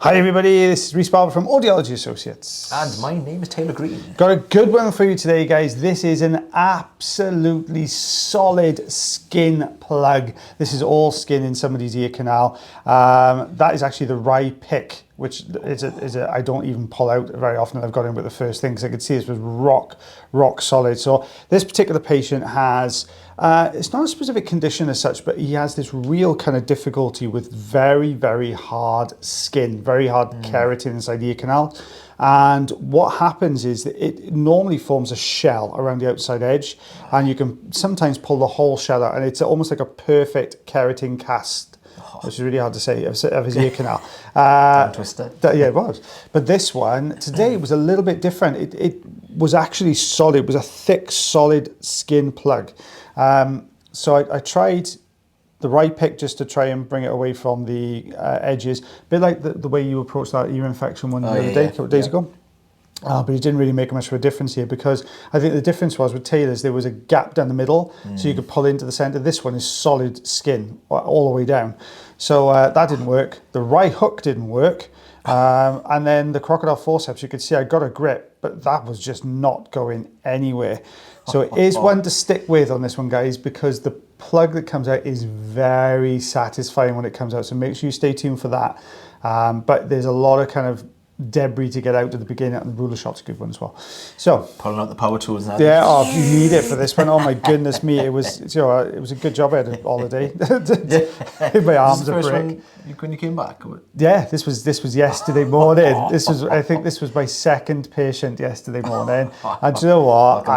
Hi everybody, this is Rhys from Audiology Associates. And my name is Taylor Green. Got a good one for you today, guys. This is an absolutely solid skin plug. This is all skin in somebody's ear canal. That is actually the Rycroft, which is I don't even pull out very often. I've got in with the first thing because I could see this was rock solid. So this particular patient has, it's not a specific condition as such, but he has this real kind of difficulty with very, very hard skin, very hard keratin inside the ear canal. And what happens is that it normally forms a shell around the outside edge, and you can sometimes pull the whole shell out, and it's almost like a perfect keratin cast, which is really hard to say, of his ear canal. Twister. Yeah, it was. But this one, today, was a little bit different. It was actually solid. It was a thick, solid skin plug. So I tried the Rycroft just to try and bring it away from the edges. A bit like the way you approached that ear infection one the other day, a couple of days ago. But it didn't really make much of a difference here, because I think the difference was with Taylor's, there was a gap down the middle, so you could pull into the center. This one is solid skin all the way down. So that didn't work. The Rycroft didn't work. And then the crocodile forceps, you could see I got a grip, but that was just not going anywhere. So it is one to stick with on this one, guys, because the plug that comes out is very satisfying when it comes out. So make sure you stay tuned for that. But there's a lot of kind of debris to get out at the beginning, and the ruler shot's a good one as well. So pulling out the power tools now. Yeah, oh, you need it for this one. Oh my goodness me, it was, you know, it was a good job I had a holiday. My arms are brick. When you came back? Yeah, this was yesterday morning. I think this was my second patient yesterday morning. And do you know what?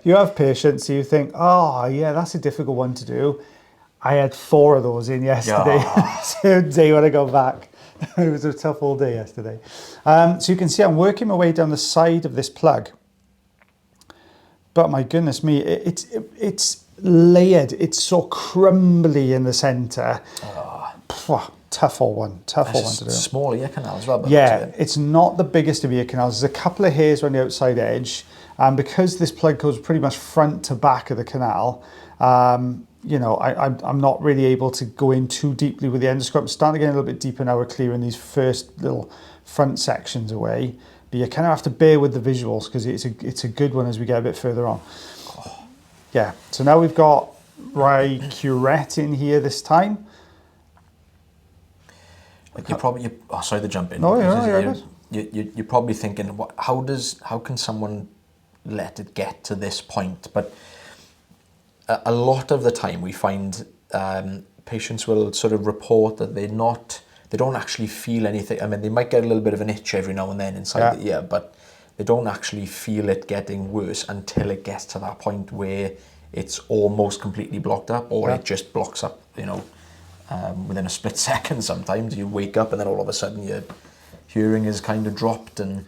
You have patients, so you think, oh yeah, that's a difficult one to do. I had 4 of those in yesterday. Same day when I got back. It was a tough all day yesterday. So you can see I'm working my way down the side of this plug. But my goodness me, it's layered. It's so crumbly in the center. Tough old one to do. Small ear canal as well. Yeah, it's not the biggest of ear canals. There's a couple of hairs on the outside edge. And because this plug goes pretty much front to back of the canal, you know, I'm not really able to go in too deeply with the endoscope. I'm starting to get a little bit deeper now. We're clearing these first little front sections away. But you kind of have to bear with the visuals, because it's a good one as we get a bit further on. Yeah, so now we've got Rycroft in here this time. Like you're probably, sorry to jump in. No, you're probably thinking, how can someone let it get to this point? But a lot of the time we find patients will sort of report that they don't actually feel anything. I mean, they might get a little bit of an itch every now and then inside the ear, but they don't actually feel it getting worse until it gets to that point where it's almost completely blocked up, or it just blocks up, you know, within a split second. Sometimes you wake up and then all of a sudden your hearing is kind of dropped. And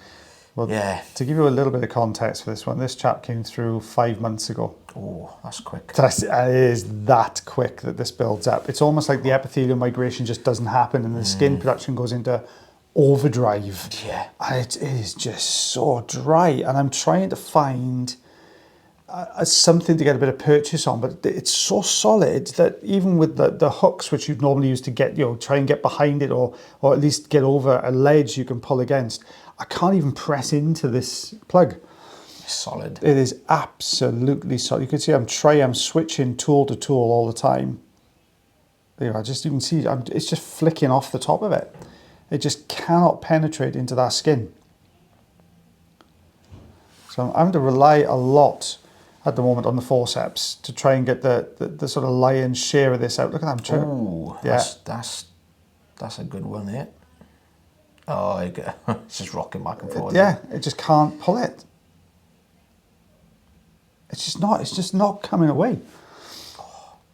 well, to give you a little bit of context for this one, this chap came through 5 months ago. Oh, that's quick. It is that quick that this builds up. It's almost like the epithelial migration just doesn't happen, and the skin production goes into overdrive. Yeah. And it is just so dry. And I'm trying to find something to get a bit of purchase on, but it's so solid that even with the hooks, which you'd normally use to get, you know, try and get behind it, or at least get over a ledge you can pull against, I can't even press into this plug. Solid. It is absolutely solid. You can see I'm switching tool to tool all the time. There, you can see it's just flicking off the top of it. It just cannot penetrate into that skin. So I'm having to rely a lot at the moment on the forceps to try and get the sort of lion's share of this out. Look at that. Oh, yeah. That's a good one there. Oh, it's just rocking back and forth. Yeah, it just can't pull it. It's just not coming away.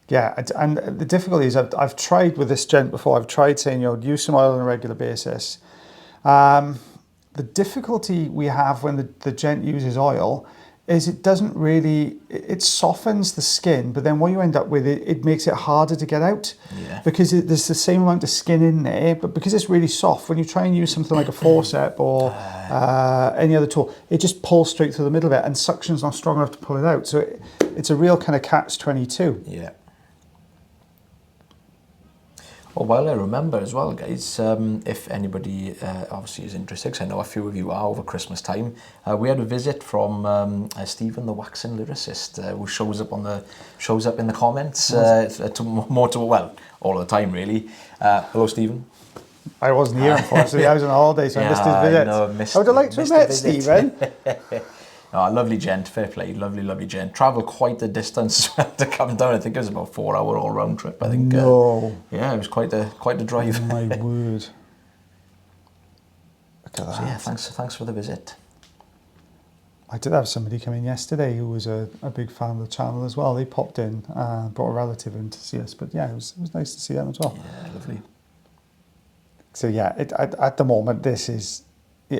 Yeah, and the difficulty is I've tried with this gent before. I've tried saying, you know, use some oil on a regular basis. The difficulty we have when the gent uses oil is it doesn't really, it softens the skin, but then what you end up with, it makes it harder to get out. Yeah. Because there's the same amount of skin in there, but because it's really soft, when you try and use something like a forceps or any other tool, it just pulls straight through the middle of it, and suction's not strong enough to pull it out. So it's a real kind of catch-22. Yeah. Oh, well, I remember as well, guys, if anybody obviously is interested, 'cause I know a few of you are over Christmas time, we had a visit from Stephen, the waxing lyricist, who shows up in the comments, well, all the time, really. Hello, Stephen. I wasn't here, unfortunately. I was on holiday, so I missed his visit. I would have liked to have met Stephen. Oh, lovely gent, fair play, lovely gent. Travelled quite the distance to come down. I think it was about 4 hour all round trip. I think. No. Yeah, it was quite a drive. Oh, my word. Look at that. So yeah, thanks for the visit. I did have somebody come in yesterday who was a big fan of the channel as well. They popped in, brought a relative in to see us. But yeah, it was nice to see them as well. Yeah, lovely. So yeah, at the moment, this is.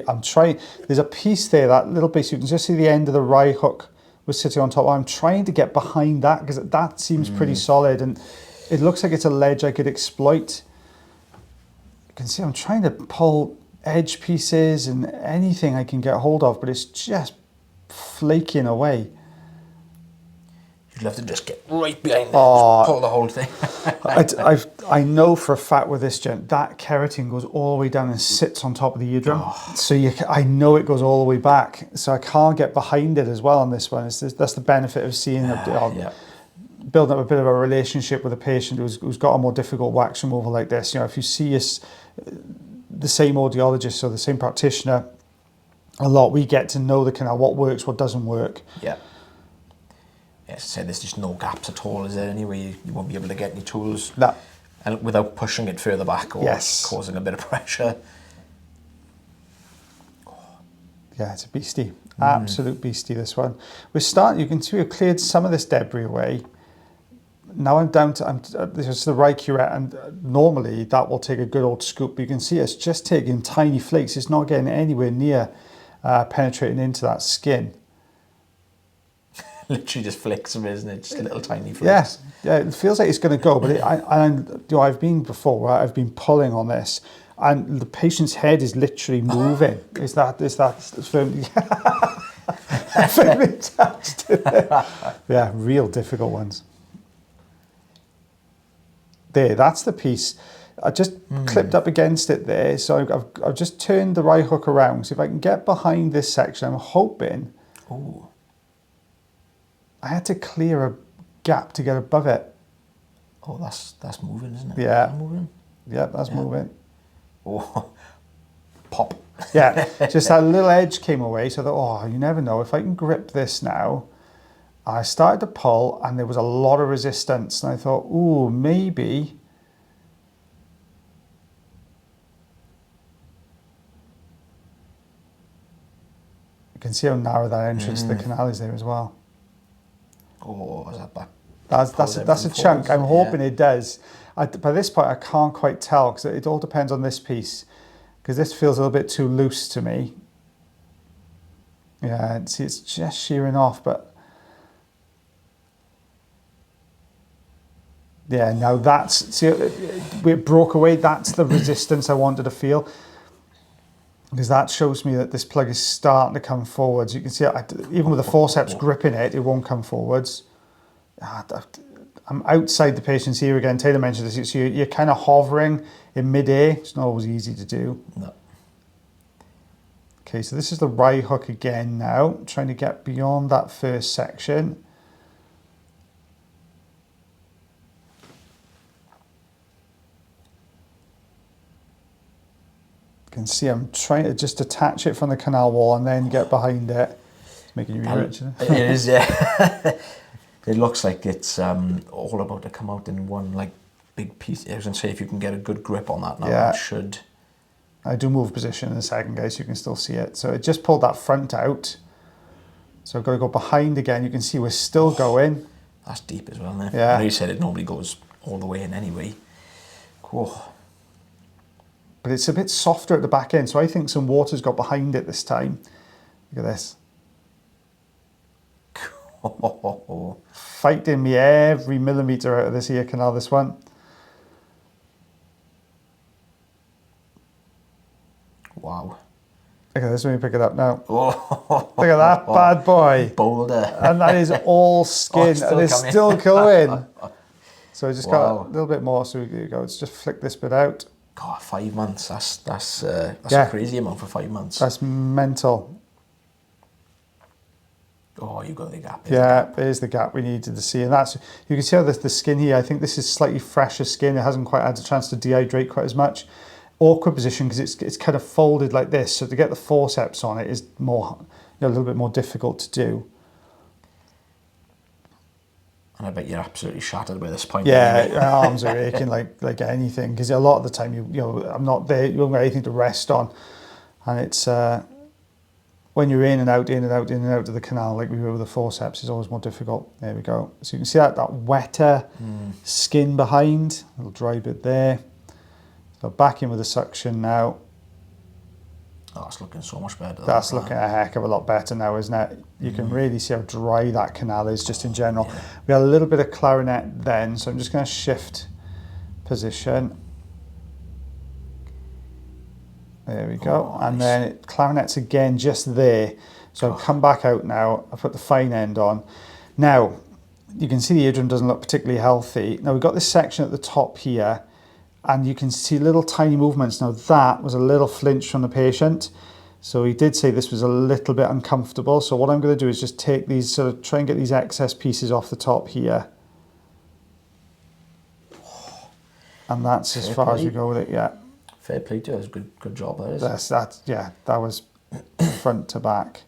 I'm trying. There's a piece there, that little piece. You can just see the end of the rye hook was sitting on top. I'm trying to get behind that because that seems pretty solid, and it looks like it's a ledge I could exploit. You can see I'm trying to pull edge pieces and anything I can get hold of, but it's just flaking away. You'd love to just get right behind it, Oh, just pull the whole thing. I know for a fact with this gent, that keratin goes all the way down and sits on top of the eardrum. Oh. So I know it goes all the way back. So I can't get behind it as well on this one. That's the benefit of seeing building up a bit of a relationship with a patient who's got a more difficult wax removal like this. You know, if you see the same audiologist or the same practitioner a lot, we get to know the canal, what works, what doesn't work. Yeah. Yes, so there's just no gaps at all, is there? Anyway, you won't be able to get any tools and without pushing it further back or causing a bit of pressure. Yeah, it's a beastie. Absolute beastie, this one. You can see we've cleared some of this debris away. Now I'm down to, this is the Rycroft, and normally that will take a good old scoop. But you can see it's just taking tiny flakes. It's not getting anywhere near penetrating into that skin. Literally just flicks them, isn't it? Just little tiny flakes. Yeah, it feels like it's going to go, but I've been before, right? I've been pulling on this, and the patient's head is literally moving. Is that firmly attached to it? Yeah, real difficult ones. There, that's the piece. I just clipped up against it there, so I've just turned the right hook around. So if I can get behind this section, I'm hoping. Ooh. I had to clear a gap to get above it. Oh, that's moving, isn't it? Yeah. That's moving. Yeah, that's moving. Oh, pop. Yeah, just that little edge came away. So I thought, you never know. If I can grip this now. I started to pull and there was a lot of resistance. And I thought, ooh, maybe. You can see how narrow that entrance to the canal is there as well. Oh, is that back? That's a chunk. I'm hoping it does. By this point, I can't quite tell because it all depends on this piece. Because this feels a little bit too loose to me. Yeah, see, it's just shearing off, but yeah, now see, it broke away. That's the resistance I wanted to feel. Because that shows me that this plug is starting to come forwards. You can see, even with the forceps gripping it, it won't come forwards. I'm outside the patient's ear again. Taylor mentioned this. So you're kind of hovering in mid-air. It's not always easy to do. No. Okay, so this is the right hook again now. Trying to get beyond that first section. You can see I'm trying to just detach it from the canal wall and then get behind it. It's making you rich. It is, yeah. It looks like it's all about to come out in one like big piece. I was going to say, if you can get a good grip on that now, it should. I do move position in a second, guys, so you can still see it. So it just pulled that front out. So I've got to go behind again. You can see we're still going. That's deep as well, isn't it? Yeah. I know you said it normally goes all the way in anyway. Cool. But it's a bit softer at the back end, so I think some water's got behind it this time. Look at this. Fighting me every millimetre out of this ear canal, this one. Wow. Look at this, let me pick it up now. Look at that bad boy. Boulder. And that is all skin, and it's still going. So I just got a little bit more. So here you go. Let's just flick this bit out. God, 5 months. That's a crazy amount for 5 months. That's mental. Oh, you got the gap. There's the gap we needed to see, and that's, you can see how the skin here. I think this is slightly fresher skin. It hasn't quite had a chance to dehydrate quite as much. Awkward position because it's kind of folded like this. So to get the forceps on it is more, a little bit more difficult to do. And I bet you're absolutely shattered by this point. Yeah, my arms are aching like anything, because a lot of the time I'm not there. You don't got anything to rest on, and it's when you're in and out of the canal, like we were with the forceps, is always more difficult. There we go. So you can see that wetter skin behind, a little dry bit there. So back in with the suction now. Oh, that's looking so much better. That's looking a heck of a lot better now, isn't it? You can really see how dry that canal is just in general. Yeah. We had a little bit of clarinet then, so I'm just going to shift position. There we go. Nice. And then clarinet's again just there. So I'll come back out now. I'll put the fine end on. Now, you can see the eardrum doesn't look particularly healthy. Now we've got this section at the top here, and you can see little tiny movements. Now that was a little flinch from the patient. So he did say this was a little bit uncomfortable. So what I'm going to do is just take these, sort of try and get these excess pieces off the top here. And that's as far as we go with it, yeah. Fair play to you, it was a good job that is. That was front to back.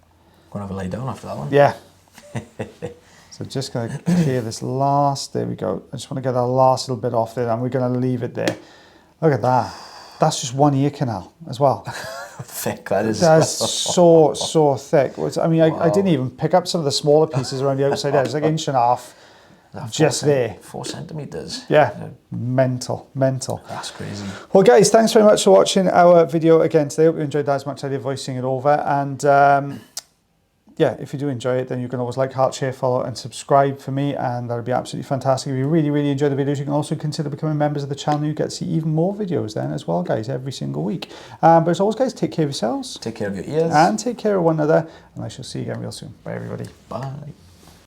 Gonna have a lay down after that one. Yeah. So just going to clear this last, there we go. I just want to get that last little bit off there, and we're going to leave it there. Look at that. That's just one ear canal as well. Thick, that is. That's so thick. I mean, wow. I didn't even pick up some of the smaller pieces around the outside edge, like 1.5 inches. Just there. 4 centimeters. Yeah. Mental. That's crazy. Well, guys, thanks very much for watching our video again today. Hope you enjoyed that as much as I did voicing it over. And yeah, if you do enjoy it, then you can always like, heart, share, follow, and subscribe for me, and that would be absolutely fantastic. If you really enjoy the videos, you can also consider becoming members of the channel. You get to see even more videos then as well, guys, every single week. But as always, guys, take care of yourselves. Take care of your ears. And take care of one another. And I shall see you again real soon. Bye, everybody. Bye.